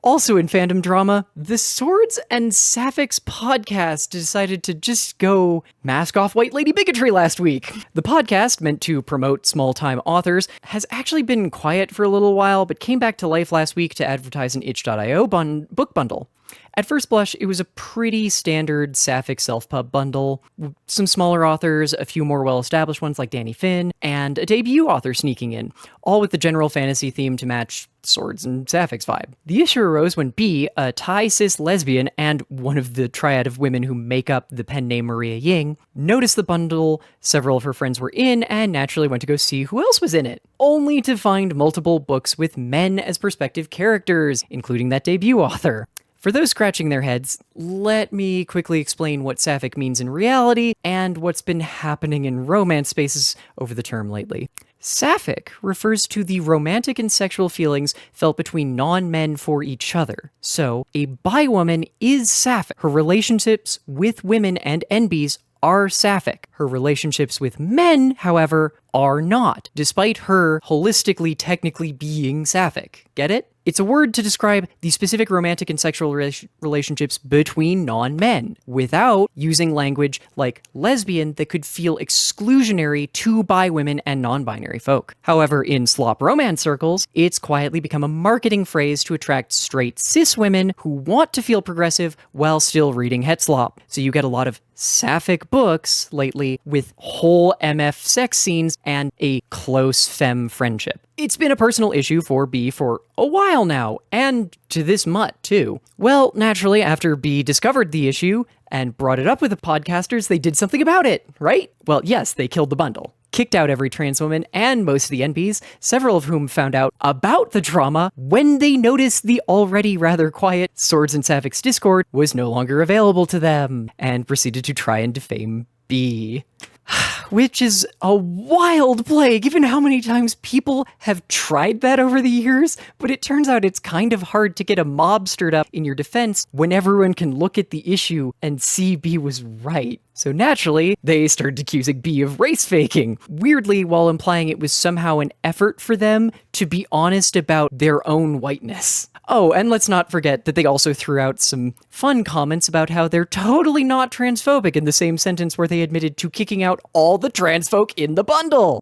Also in fandom drama, the Swords and Sapphics podcast decided to just go mask off white lady bigotry last week. The podcast, meant to promote small-time authors, has actually been quiet for a little while, but came back to life last week to advertise an itch.io book bundle. At first blush, it was a pretty standard Sapphic self-pub bundle. Some smaller authors, a few more well-established ones like Danny Finn, and a debut author sneaking in, all with the general fantasy theme to match Swords and Sapphics vibe. The issue arose when B, a Thai cis lesbian and one of the triad of women who make up the pen name Maria Ying, noticed the bundle several of her friends were in and naturally went to go see who else was in it, only to find multiple books with men as perspective characters, including that debut author. For those scratching their heads, let me quickly explain what sapphic means in reality and what's been happening in romance spaces over the term lately. Sapphic refers to the romantic and sexual feelings felt between non-men for each other. So, a bi-woman is sapphic. Her relationships with women and enbies are sapphic. Her relationships with men, however, are not, despite her holistically technically being sapphic. Get it? It's a word to describe the specific romantic and sexual relationships between non-men, without using language like lesbian that could feel exclusionary to bi women and non-binary folk. However, in slop romance circles, it's quietly become a marketing phrase to attract straight cis women who want to feel progressive while still reading het slop. So you get a lot of sapphic books lately with whole MF sex scenes and a close femme friendship. It's been a personal issue for B for a while now, and to this mutt, too. Well, naturally, after B discovered the issue and brought it up with the podcasters, they did something about it, right? Well, yes, they killed the bundle. Kicked out every trans woman and most of the enbies, several of whom found out about the drama when they noticed the already rather quiet Swords and Sapphics Discord was no longer available to them, and proceeded to try and defame B. Which is a wild play, given how many times people have tried that over the years, but it turns out it's kind of hard to get a mob stirred up in your defense when everyone can look at the issue and see B was right. So naturally, they started accusing B of race faking, weirdly while implying it was somehow an effort for them to be honest about their own whiteness. Oh, and let's not forget that they also threw out some fun comments about how they're totally not transphobic in the same sentence where they admitted to kicking out all the trans folk in the bundle.